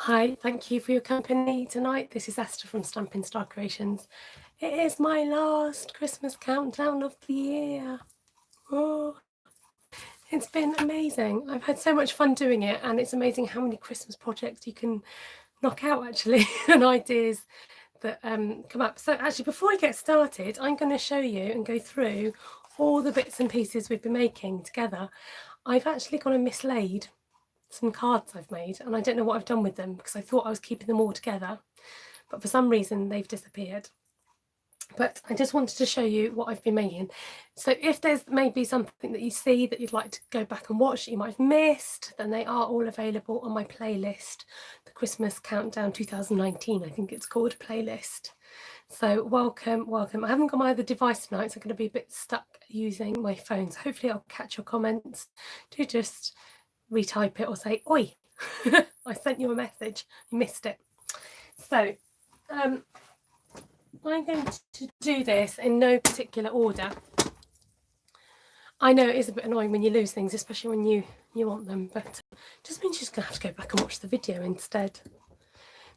Hi, thank you for your company tonight. This is Esther from Stampin' Star Creations. It is my last Christmas countdown of the year. Oh, it's been amazing. I've had so much fun doing it, and it's amazing how many Christmas projects you can knock out actually and ideas that come up. So actually, before we get started, I'm going to show you and go through all the bits and pieces we've been making together. I've actually gone and mislaid some cards I've made, and I don't know what I've done with them because I thought I was keeping them all together, but for some reason they've disappeared. But I just wanted to show you what I've been making. So if there's maybe something that you see that you'd like to go back and watch that you might have missed, then they are all available on my playlist, the Christmas Countdown 2019, I think it's called, playlist. So welcome. I haven't got my other device tonight, so I'm going to be a bit stuck using my phone. So hopefully I'll catch your comments. Do just retype it or say, oi, I sent you a message, you missed it. So I'm going to do this in no particular order. I know it is a bit annoying when you lose things, especially when you want them, but it just means you're just going to have to go back and watch the video instead.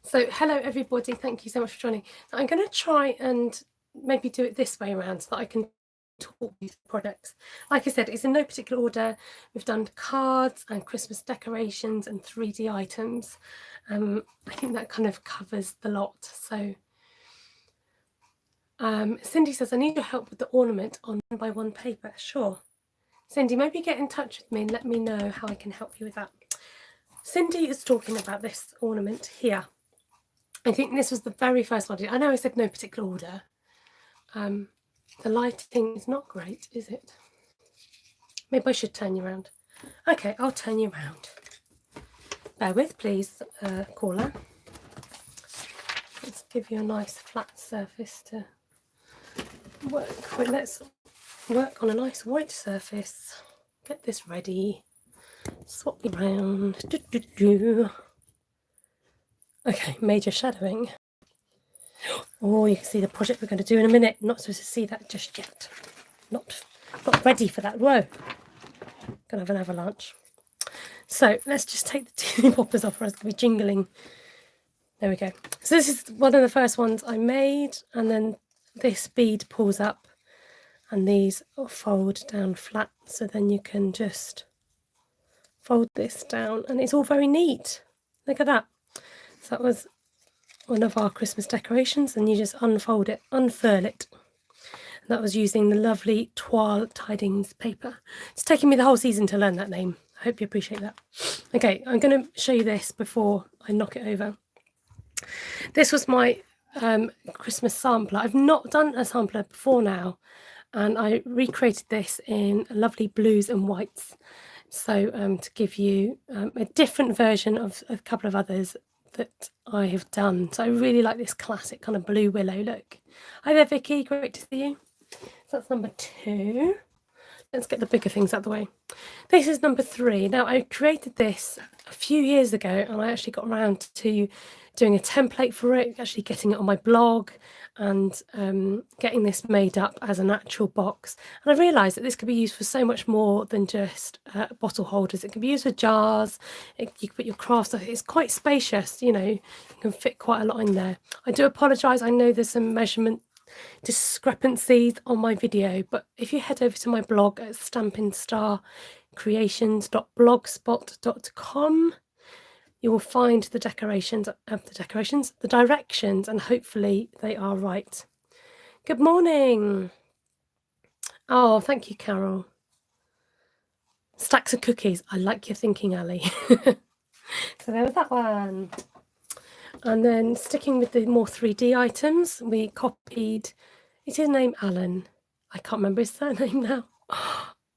So hello everybody, thank you so much for joining. So I'm going to try and maybe do it this way around so that I can talk these products. Like I said, it's in no particular order. We've done cards and Christmas decorations and 3D items. I think that kind of covers the lot. So Cindy says, I need your help with the ornament on 1x1 paper. Sure. Cindy, maybe get in touch with me and let me know how I can help you with that. Cindy is talking about this ornament here. I think this was the very first one. I know I said no particular order. The lighting is not great, is it? Maybe I should turn you around. Okay, I'll turn you around. Bear with, please, caller. Let's give you a nice flat surface to work with. Let's work on a nice white surface. Get this ready. Swap it around. Okay, major shadowing. Oh, you can see the project we're going to do in a minute. I'm not supposed to see that just yet. Not ready for that. Whoa. Gonna have an avalanche. So let's just take the teeny poppers off, or it's going to be jingling. There we go. So this is one of the first ones I made, and then this bead pulls up and these fold down flat, so then you can just fold this down and it's all very neat. Look at that. So that was one of our Christmas decorations, and you just unfold it, unfurl it. And that was using the lovely Toile Tidings paper. It's taken me the whole season to learn that name. I hope you appreciate that. Okay, I'm going to show you this before I knock it over. This was my Christmas sampler. I've not done a sampler before now, and I recreated this in lovely blues and whites. So to give you a different version of a couple of others that I have done. So I really like this classic kind of blue willow look. Hi there, Vicky. Great to see you. So that's number 2. Let's get the bigger things out of the way. This is number 3. Now, I created this a few years ago, and I actually got around to doing a template for it, actually getting it on my blog, and getting this made up as an actual box. And I realised that this could be used for so much more than just bottle holders. It can be used for jars. You can put your crafts. It's quite spacious, you know, you can fit quite a lot in there. I do apologise. I know there's some measurement discrepancies on my video, but if you head over to my blog at stampinstarcreations.blogspot.com, you will find the directions, and hopefully they are right. Good morning. Oh, thank you, Carol. Stacks of cookies. I like your thinking, Ali. So there was that one. And then sticking with the more 3D items, we copied, is his name Alan? I can't remember his surname now.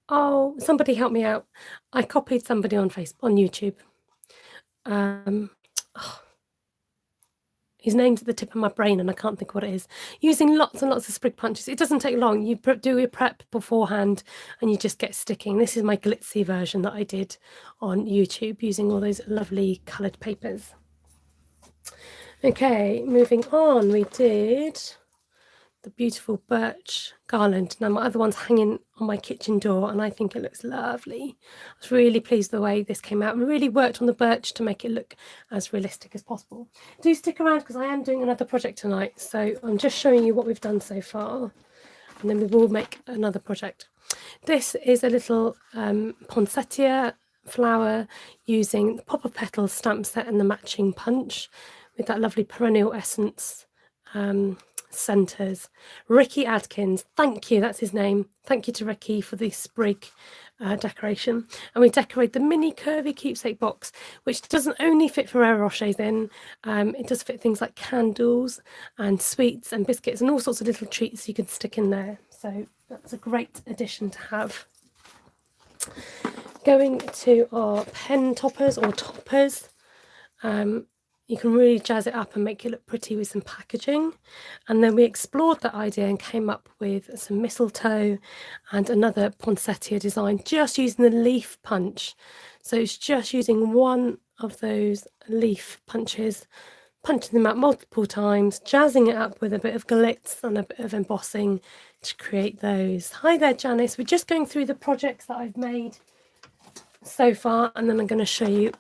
Oh, somebody help me out. I copied somebody on Facebook, on YouTube. His name's at the tip of my brain and I can't think what it is. Using lots and lots of sprig punches. It doesn't take long. You do your prep beforehand and you just get sticking. This is my glitzy version that I did on YouTube using all those lovely coloured papers. Okay, moving on, we did the beautiful birch garland. Now my other one's hanging on my kitchen door and I think it looks lovely. I was really pleased with the way this came out and really worked on the birch to make it look as realistic as possible. Do stick around because I am doing another project tonight, so I'm just showing you what we've done so far and then we will make another project. This is a little poinsettia flower using the Pop of Petals stamp set and the matching punch with that lovely perennial essence centres. Ricky Adkins, thank you, that's his name. Thank you to Ricky for the sprig decoration. And we decorate the mini curvy keepsake box, which doesn't only fit Ferrero Rochers in, it does fit things like candles and sweets and biscuits and all sorts of little treats you can stick in there. So that's a great addition to have. Going to our pen toppers or toppers, you can really jazz it up and make it look pretty with some packaging. And then we explored that idea and came up with some mistletoe and another poinsettia design, just using the leaf punch. So it's just using one of those leaf punches, punching them out multiple times, jazzing it up with a bit of glitz and a bit of embossing to create those. Hi there, Janice. We're just going through the projects that I've made so far, and then I'm going to show you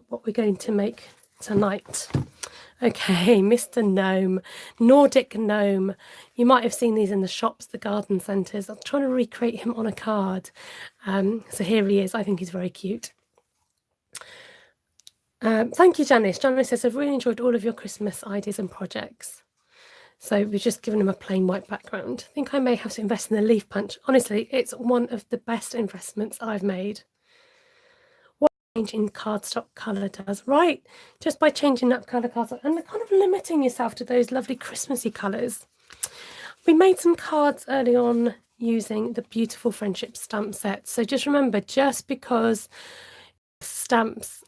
what we're going to make tonight. Okay, Mr. Gnome, Nordic Gnome. You might have seen these in the shops, the garden centres. I'm trying to recreate him on a card. So here he is. I think he's very cute. Thank you, Janice. Janice says, I've really enjoyed all of your Christmas ideas and projects. So we've just given him a plain white background. I think I may have to invest in the leaf punch. Honestly, it's one of the best investments I've made. Changing cardstock colour does, right? Just by changing up colour cardstock and kind of limiting yourself to those lovely Christmassy colours. We made some cards early on using the beautiful friendship stamp set. So just remember, just because stamps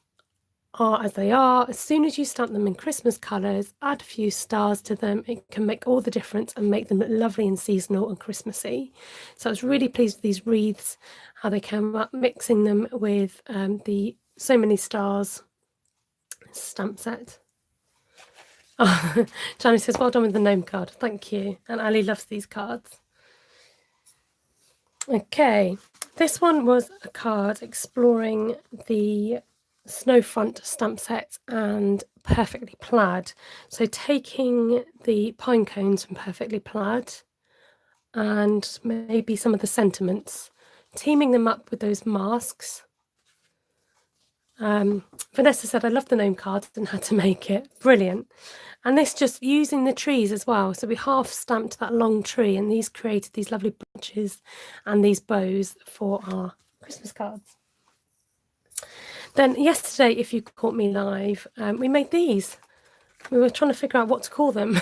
are as they are, as soon as you stamp them in Christmas colours, add a few stars to them, it can make all the difference and make them look lovely and seasonal and Christmassy. So I was really pleased with these wreaths, how they came up, mixing them with the So Many Stars stamp set. Oh, Janice says, well done with the gnome card. Thank you. And Ali loves these cards. Okay, this one was a card exploring the Snowfront stamp set and Perfectly Plaid. So taking the pine cones from Perfectly Plaid and maybe some of the sentiments, teaming them up with those masks. Vanessa said, I love the gnome card and had to make it. Brilliant. And this just using the trees as well. So we half stamped that long tree and these created these lovely branches and these bows for our Christmas cards. Then yesterday, if you caught me live, we made these. We were trying to figure out what to call them.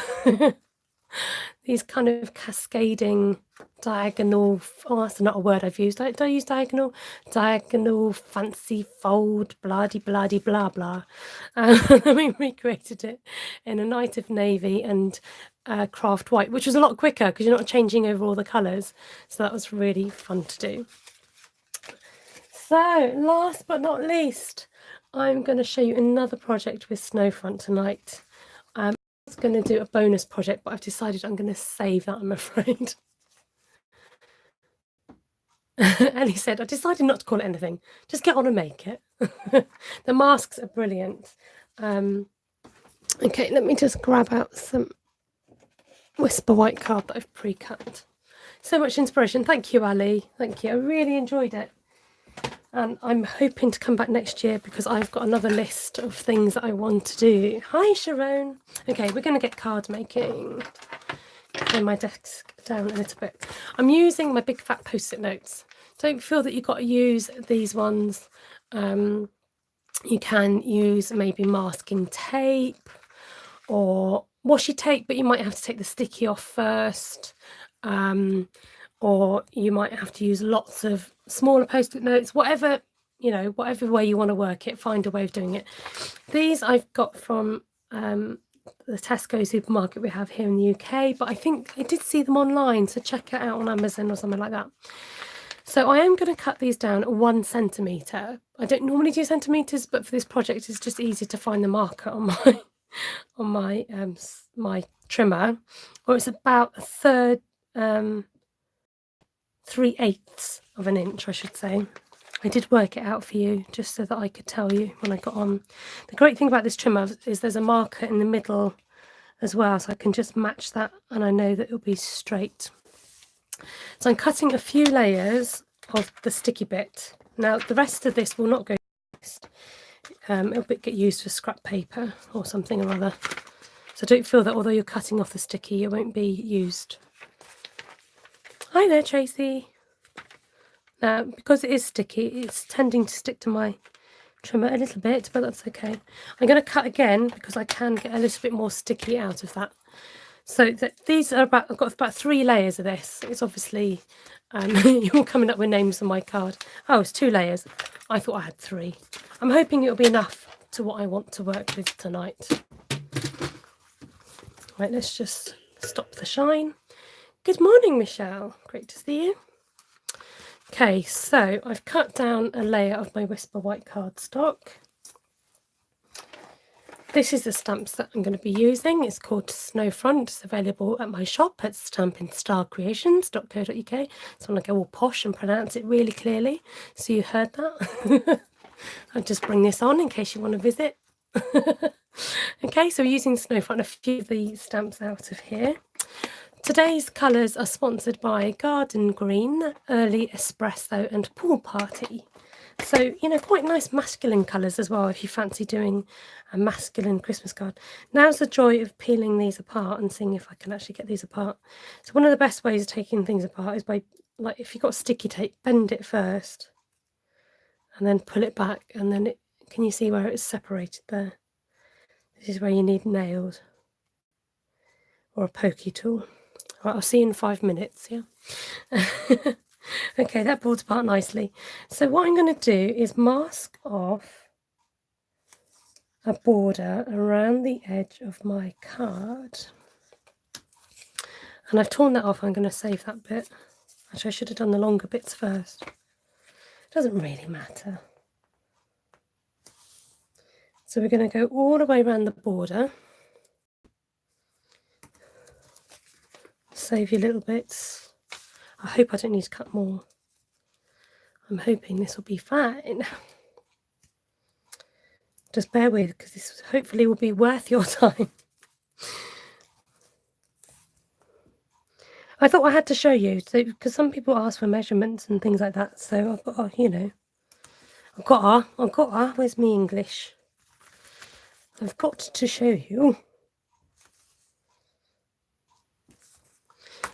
These kind of cascading diagonal, oh, that's not a word I've used. Did I use diagonal? Diagonal, fancy fold, blah-de-blah-de blah-blah. We recreated it in a night of navy and craft white, which was a lot quicker because you're not changing over all the colours. So that was really fun to do. So last but not least, I'm going to show you another project with Snowfront tonight. I was going to do a bonus project, but I've decided I'm going to save that, I'm afraid. Ellie said, I decided not to call it anything. Just get on and make it. The masks are brilliant. Okay, let me just grab out some Whisper White card that I've pre-cut. So much inspiration. Thank you, Ali. Thank you. I really enjoyed it. And I'm hoping to come back next year because I've got another list of things that I want to do. Hi, Sharon. Okay, we're going to get card making. Turn my desk down a little bit. I'm using my big fat post-it notes. Don't feel that you've got to use these ones. You can use maybe masking tape or washi tape, but you might have to take the sticky off first. Or you might have to use lots of smaller post-it notes, whatever, you know, whatever way you want to work it, find a way of doing it. These I've got from the Tesco supermarket we have here in the UK, but I think I did see them online, so check it out on Amazon or something like that. So I am going to cut these down 1 centimetre. I don't normally do centimetres, but for this project it's just easy to find the marker on my my trimmer, or it's about a third, 3/8 of an inch, I should say. I did work it out for you just so that I could tell you when I got on. The great thing about this trimmer is there's a marker in the middle as well, so I can just match that and I know that it'll be straight. So I'm cutting a few layers of the sticky bit. Now the rest of this will not go waste. It'll get used for scrap paper or something or other. So don't feel that although you're cutting off the sticky, it won't be used. Hi there, Tracy. Now, because it is sticky, it's tending to stick to my trimmer a little bit, but that's okay. I'm going to cut again because I can get a little bit more sticky out of that. So these are about, I've got about 3 layers of this. It's obviously, you're coming up with names on my card. Oh, it's 2 layers. I thought I had 3. I'm hoping it'll be enough to what I want to work with tonight. Right, let's just stop the shine. Good morning, Michelle. Great to see you. Okay, so I've cut down a layer of my Whisper White cardstock. This is the stamps that I'm going to be using. It's called Snowfront. It's available at my shop at stampinstarcreations.co.uk. So I'm going to go all posh and pronounce it really clearly. So you heard that. I'll just bring this on in case you want to visit. Okay, so we're using Snowfront, a few of the stamps out of here. Today's colours are sponsored by Garden Green, Early Espresso and Pool Party. So, you know, quite nice masculine colours as well if you fancy doing a masculine Christmas card. Now's the joy of peeling these apart and seeing if I can actually get these apart. So one of the best ways of taking things apart is by, like, if you've got sticky tape, bend it first and then pull it back, and then it, can you see where it's separated there? This is where you need nails or a pokey tool. All right, I'll see you in 5 minutes, yeah? Okay, that pulled apart nicely. So what I'm going to do is mask off a border around the edge of my card. And I've torn that off. I'm going to save that bit. Actually, I should have done the longer bits first. It doesn't really matter. So we're going to go all the way around the border. Save your little bits. I hope I don't need to cut more. I'm hoping this will be fine. Just bear with, because this hopefully will be worth your time. I thought I had to show you, so because some people ask for measurements and things like that. So I've got, you know, I've got, where's me English? I've got to show you.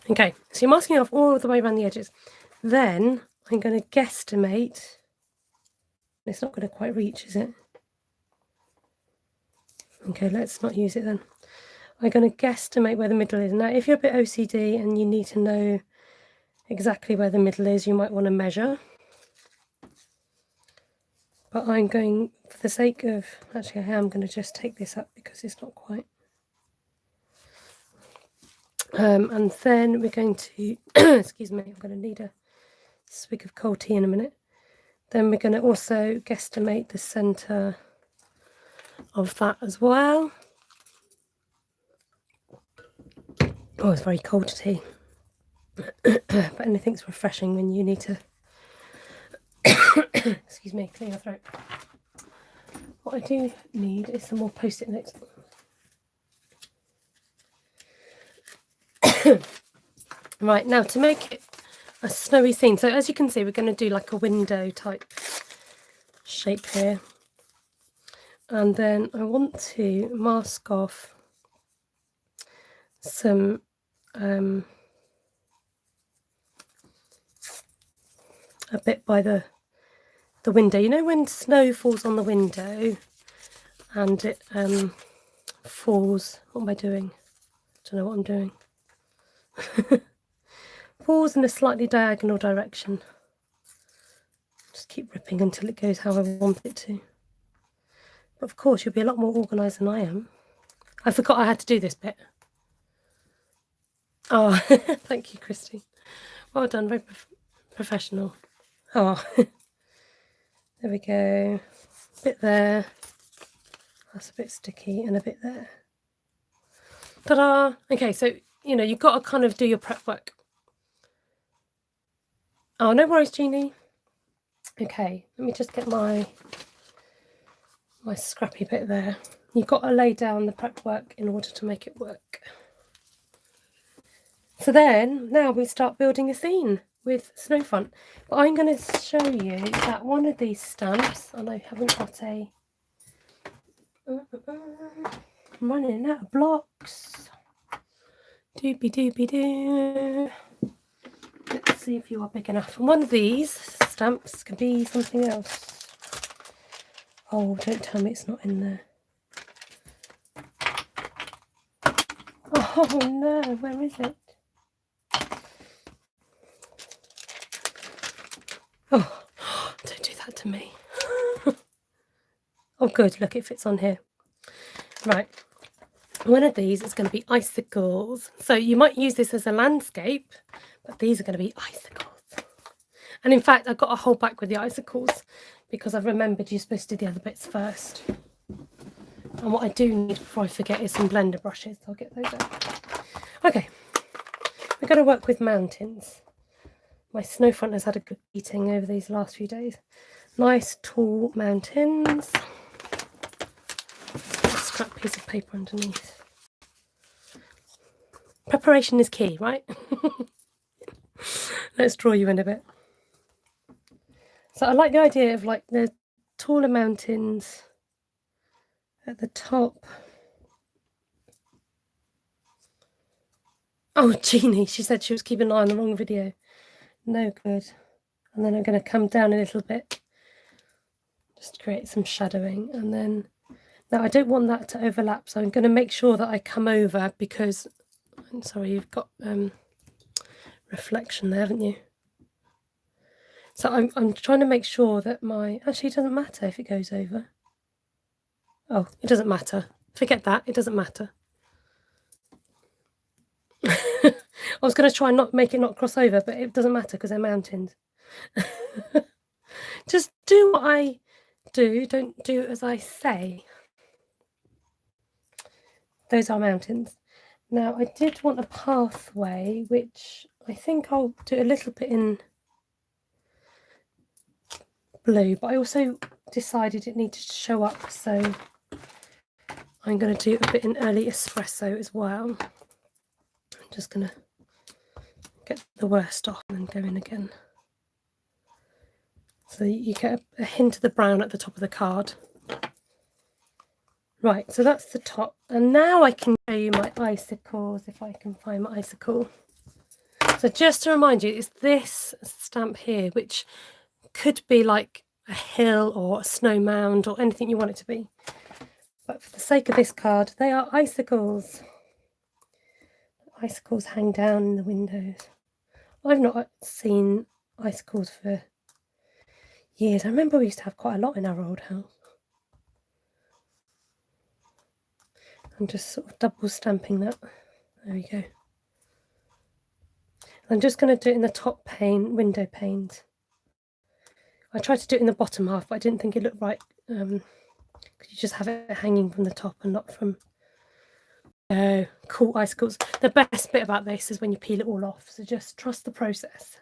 Okay, so you're masking off all the way around the edges. Then I'm going to guesstimate. It's not going to quite reach, is it? Okay, let's not use it then. I'm going to guesstimate where the middle is. Now, if you're a bit OCD and you need to know exactly where the middle is, you might want to measure. But I'm going, for the sake of, actually I am going to just take this up because it's not quite. And then we're going to, excuse me, I'm going to need a swig of cold tea in a minute. Then we're going to also guesstimate the centre of that as well. Oh, it's very cold tea. But anything's refreshing when you need to, excuse me, clear your throat. What I do need is some more post-it notes. Right, now to make it a snowy scene. So as you can see, we're going to do like a window type shape here. And then I want to mask off some a bit by the window. You know when snow falls on the window and it falls, what am I doing? I don't know what I'm doing. Falls in a slightly diagonal direction. Just keep ripping until it goes how I want it to. But of course, you'll be a lot more organised than I am. I forgot I had to do this bit. Oh, thank you, Christine. Well done, very professional. Oh, there we go. A bit there. That's a bit sticky, and a bit there. Ta-da! Okay, so, you know, you've got to kind of do your prep work. Oh, no worries, Jeannie. Okay, let me just get my scrappy bit there. You've got to lay down the prep work in order to make it work. So then, now we start building a scene with Snowfront. But I'm going to show you that one of these stamps, and I haven't got a... I'm running out of blocks. Doobie-doobie-doo. Let's see if you are big enough. And one of these stamps can be something else. Oh, don't tell me it's not in there. Oh no, where is it? Oh, don't do that to me. Oh good, look, it fits on here. Right, one of these is going to be icicles. So you might use this as a landscape, but these are going to be icicles. And in fact, I've got to hold back with the icicles because I've remembered you're supposed to do the other bits first. And what I do need before I forget is some blender brushes. I'll get those out. Okay, we're going to work with mountains. My Snowfront has had a good beating over these last few days. Nice tall mountains. A scrap piece of paper underneath. Preparation is key, right? Let's draw you in a bit. So I like the idea of like the taller mountains at the top. Oh, Jeannie, she said she was keeping an eye on the wrong video. No good. And then I'm going to come down a little bit. Just create some shadowing. And then, now I don't want that to overlap. So I'm going to make sure that I come over because, I'm sorry, you've got reflection there, haven't you? So I'm trying to make sure that actually it doesn't matter if it goes over. Oh, it doesn't matter. Forget that, it doesn't matter. I was going to try and not make it not cross over, but it doesn't matter because they're mountains. Just do what I do, don't do as I say. Those are mountains. Now I did want a pathway, which I think I'll do a little bit in blue, but I also decided it needed to show up, so I'm going to do a bit in early espresso as well. I'm just going to get the worst off and then go in again. So you get a hint of the brown at the top of the card. Right, so that's the top. And now I can show you my icicles, if I can find my icicle. So just to remind you, it's this stamp here, which could be like a hill or a snow mound or anything you want it to be. But for the sake of this card, they are icicles. Icicles hang down in the windows. I've not seen icicles for years. I remember we used to have quite a lot in our old house. I'm just sort of double stamping that. There we go. I'm just going to do it in the top pane, window panes. I tried to do it in the bottom half, but I didn't think it looked right. Because you just have it hanging from the top and not from... Oh, cool icicles. The best bit about this is when you peel it all off. So just trust the process.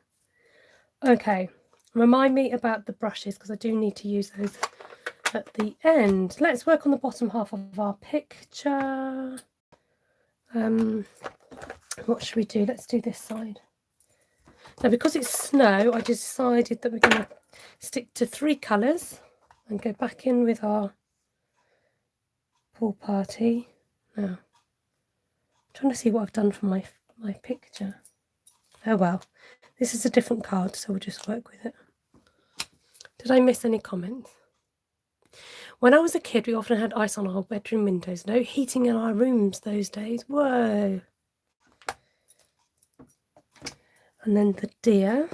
Okay, remind me about the brushes because I do need to use those at the end. Let's work on the bottom half of our picture. What should we do? Let's do this side. Now, because it's snow, I decided that we're going to stick to 3 colours and go back in with our pool party. Now, I'm trying to see what I've done for my picture. Oh well, this is a different card, so we'll just work with it. Did I miss any comments? When I was a kid, we often had ice on our bedroom windows. No heating in our rooms those days. Whoa. And then the deer.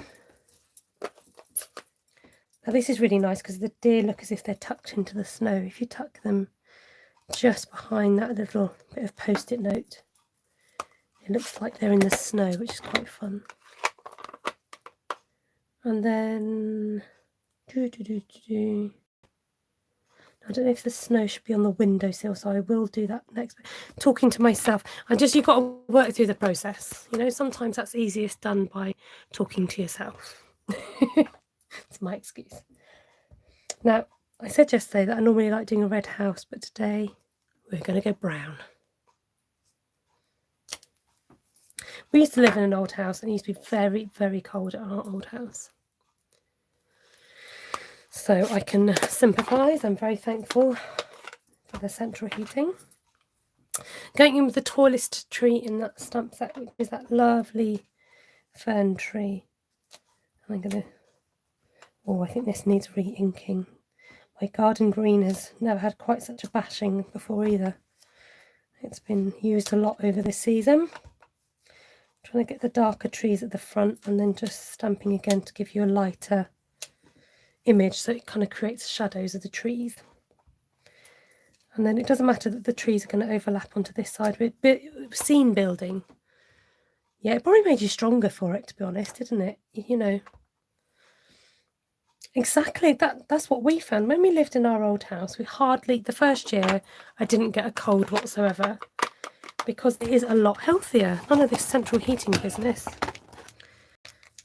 Now this is really nice because the deer look as if they're tucked into the snow. If you tuck them just behind that little bit of post-it note, it looks like they're in the snow, which is quite fun. And then... I don't know if the snow should be on the windowsill, so I will do that next. Talking to myself. You've got to work through the process. You know, sometimes that's easiest done by talking to yourself. It's my excuse. Now, I said yesterday that I normally like doing a red house, but today we're going to go brown. We used to live in an old house, and it used to be very, very cold at our old house. So I can sympathise. I'm very thankful for the central heating. Going in with the tallest tree in that stump set, which is that lovely fern tree. I'm going to... Oh, I think this needs re-inking. My garden green has never had quite such a bashing before either. It's been used a lot over this season. Trying to get the darker trees at the front and then just stamping again to give you a lighter image, so it kind of creates shadows of the trees. And then it doesn't matter that the trees are going to overlap onto this side, but scene building. Yeah, it probably made you stronger for it, to be honest, didn't it? You know. Exactly, that's what we found. When we lived in our old house, the first year, I didn't get a cold whatsoever, because it is a lot healthier. None of this central heating business.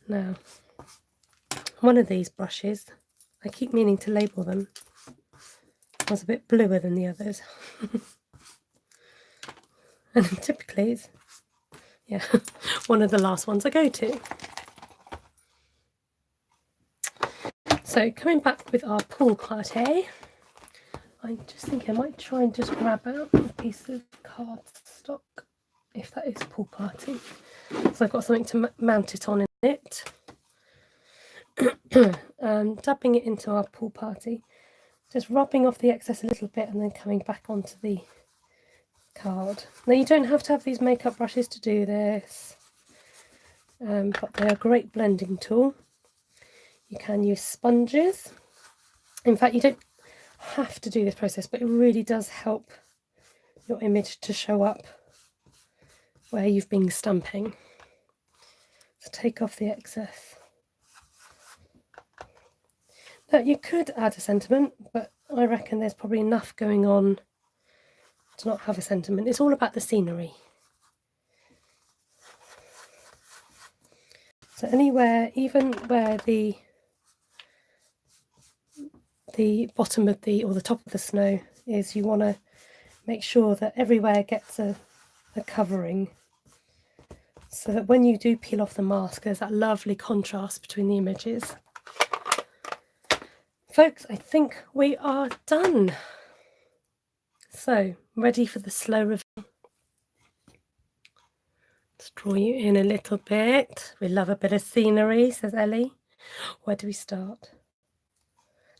Now, one of these brushes, I keep meaning to label them, was a bit bluer than the others. And typically it's, yeah, one of the last ones I go to. So coming back with our pool party, I just think I might try and just grab out a piece of cardstock, if that is pool party. So I've got something to mount it on in it. Dabbing it into our pool party, just rubbing off the excess a little bit and then coming back onto the card. Now you don't have to have these makeup brushes to do this, but they're a great blending tool. You can use sponges. In fact, you don't have to do this process, but it really does help your image to show up where you've been stamping. So take off the excess. Now you could add a sentiment, but I reckon there's probably enough going on to not have a sentiment. It's all about the scenery. So anywhere, even where the bottom of or the top of the snow is, you want to make sure that everywhere gets a covering, so that when you do peel off the mask, there's that lovely contrast between the images. Folks, I think we are done. So, ready for the slow reveal. Let's draw you in a little bit. We love a bit of scenery, says Ellie. Where do we start?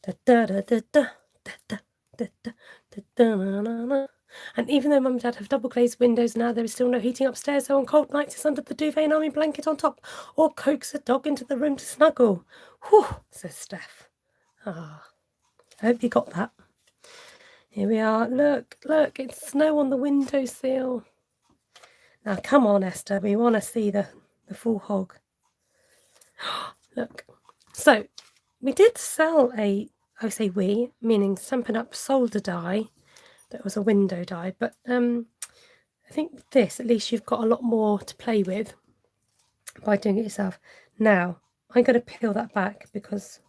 Da, da, da, da, da, da, da, da, da, da, da, da, da, da. And even though Mum and Dad have double glazed windows now, there is still no heating upstairs, so on cold nights it's under the duvet and army blanket on top, or coax a dog into the room to snuggle. Whew, says Steph. Ah, I hope you got that. Here we are. Look, it's snow on the windowsill. Now, come on, Esther. We want to see the full hog. Look. So, we did sell I say we, meaning Stampin' Up sold a die that was a window die. But I think this, at least you've got a lot more to play with by doing it yourself. Now, I'm going to peel that back because...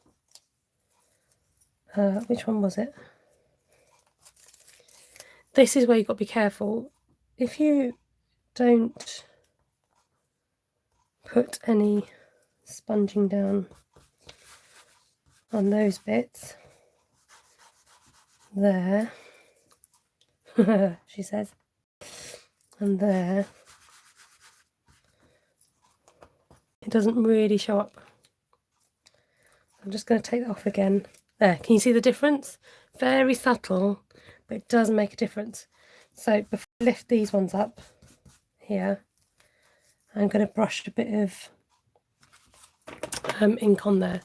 which one was it? This is where you've got to be careful. If you don't put any sponging down on those bits, there, she says, and there, it doesn't really show up. I'm just going to take that off again. There, can you see the difference? Very subtle, but it does make a difference. So before I lift these ones up here, I'm going to brush a bit of ink on there.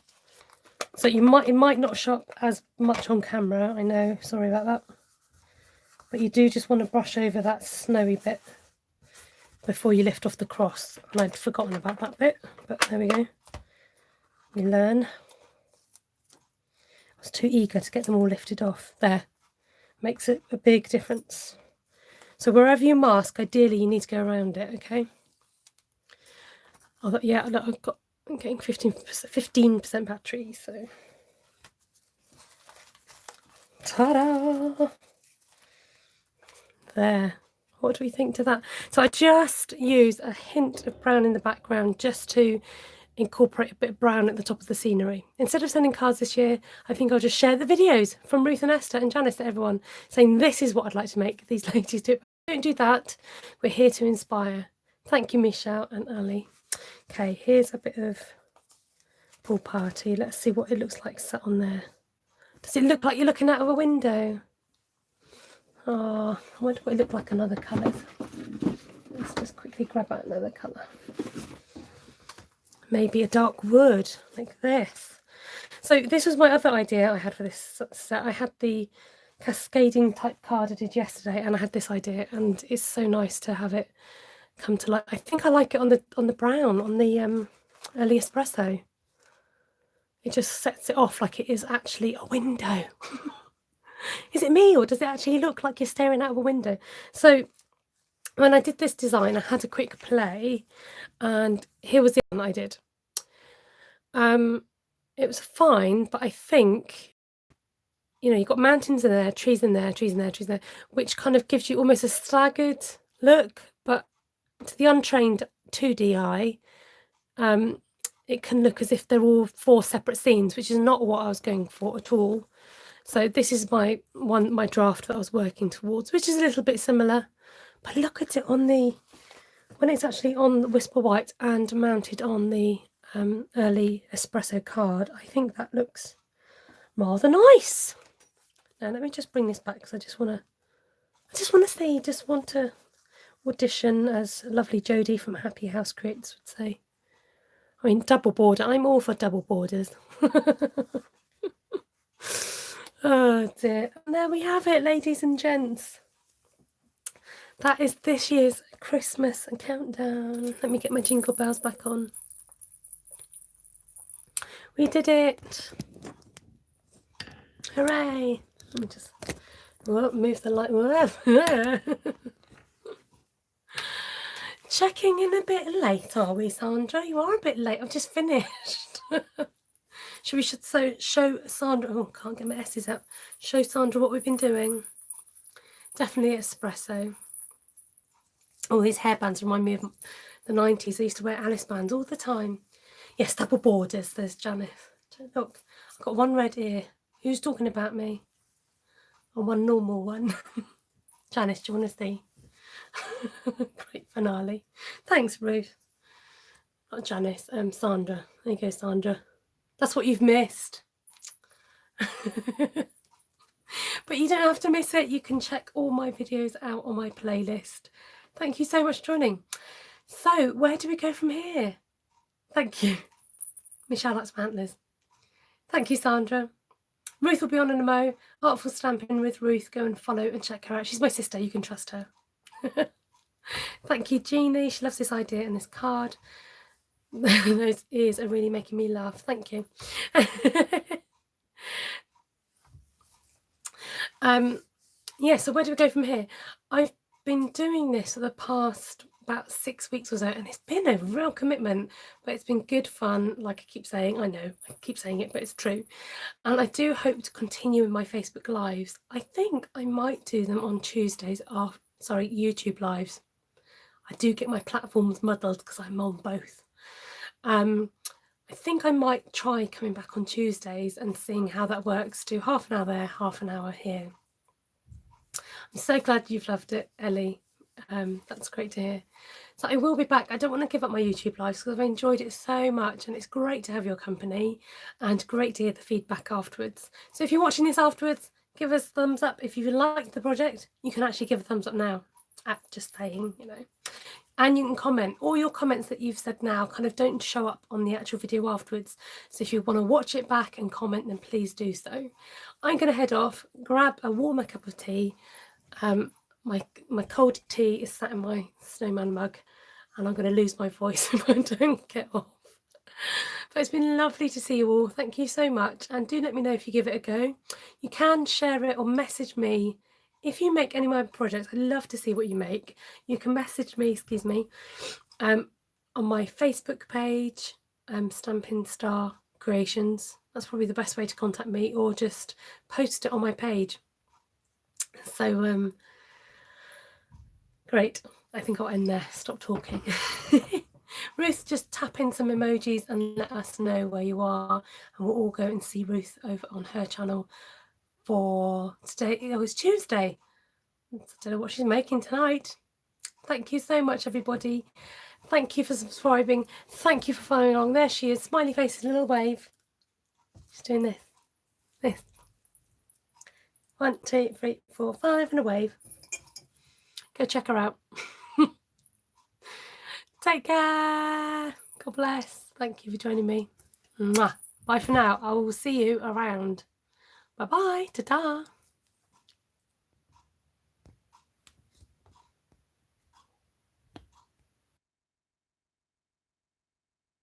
So it might not show up as much on camera, I know, sorry about that. But you do just want to brush over that snowy bit before you lift off the cross. And I'd forgotten about that bit, but there we go. We learn. I was too eager to get them all lifted off. There, Makes it a big difference. So wherever you mask, ideally you need to go around it, okay? Although, yeah, look, I'm getting 15% battery, so ta-da! There. What do we think to that? So I just use a hint of brown in the background just to incorporate a bit of brown at the top of the scenery. Instead of sending cards this year, I think I'll just share the videos from Ruth and Esther and Janice to everyone, saying this is what I'd like to make these ladies do. Don't do that. We're here to inspire. Thank you, Michelle and Ali. Okay, here's a bit of pool party. Let's see what it looks like sat on there. Does it look like you're looking out of a window? Oh, I wonder what it looked like in other colours. Let's just quickly grab out another colour. Maybe a dark wood, like this. So this was my other idea I had for this set. I had the cascading type card I did yesterday, and I had this idea, and it's so nice to have it come to life. I think I like it on the brown, on the early espresso. It just sets it off like it is actually a window. Is it me, or does it actually look like you're staring out of a window? So when I did this design, I had a quick play, and here was the one I did. It was fine, but I think, you know, you've got mountains in there, trees in there, trees in there, trees in there, which kind of gives you almost a staggered look, but to the untrained 2D eye, it can look as if they're all 4 separate scenes, which is not what I was going for at all. So this is my draft that I was working towards, which is a little bit similar. But look at it on when it's actually on the Whisper White and mounted on the early espresso card. I think that looks rather nice. Now let me just bring this back because I just want to audition, as lovely Jodie from Happy House Creates would say. I mean, double border. I'm all for double borders. Oh dear. And there we have it, ladies and gents. That is this year's Christmas countdown. Let me get my jingle bells back on. We did it. Hooray. Let me just move the light. Checking in a bit late, are we, Sandra? You are a bit late. I've just finished. We should show Sandra. Oh, can't get my S's out. Show Sandra what we've been doing. Definitely espresso. Oh, these hairbands remind me of the 90s. I used to wear Alice bands all the time. Yes, double borders. There's Janice. Look, I've got one red ear. Who's talking about me? And one normal one. Janice, do you want to see? Great finale. Thanks, Ruth. Not Janice, Sandra. There you go, Sandra. That's what you've missed. But you don't have to miss it. You can check all my videos out on my playlist. Thank you so much for joining. So, where do we go from here? Thank you. Michelle likes antlers. Thank you, Sandra. Ruth will be on in a mo. Artful Stamping with Ruth. Go and follow and check her out. She's my sister. You can trust her. Thank you, Jeannie. She loves this idea and this card. Those ears are really making me laugh. Thank you. Yeah, so where do we go from here? I've been doing this for the past about 6 weeks or so, and it's been a real commitment, but it's been good fun. Like I keep saying, I know I keep saying it, but it's true. And I do hope to continue with my Facebook lives. I think I might do them on Tuesdays. YouTube lives. I do get my platforms muddled because I'm on both. I think I might try coming back on Tuesdays and seeing how that works. Do half an hour there, half an hour here. I'm so glad you've loved it, Ellie. That's great to hear. So I will be back. I don't want to give up my YouTube lives because I've enjoyed it so much, and it's great to have your company and great to hear the feedback afterwards. So if you're watching this afterwards, give us a thumbs up. If you liked the project, you can actually give a thumbs up now. Just saying, you know. And you can comment. All your comments that you've said now kind of don't show up on the actual video afterwards. So if you want to watch it back and comment, then please do so. I'm going to head off, grab a warmer cup of tea. My cold tea is sat in my snowman mug, and I'm going to lose my voice if I don't get off. But it's been lovely to see you all. Thank you so much. And do let me know if you give it a go. You can share it or message me if you make any of my projects, I'd love to see what you make. You can message me, on my Facebook page, Stampin' Star Creations. That's probably the best way to contact me, or just post it on my page. So great. I think I'll end there. Stop talking. Ruth, just tap in some emojis and let us know where you are, and we'll all go and see Ruth over on her channel for today. Oh, it's Tuesday. I don't know what she's making tonight. Thank you so much, everybody. Thank you for subscribing. Thank you for following along. There she is. Smiley face, a little wave. She's doing this. This. 1, 2, 3, 4, 5, and a wave. Go check her out. Take care. God bless. Thank you for joining me. Mwah. Bye for now. I will see you around. Bye-bye. Ta-ta.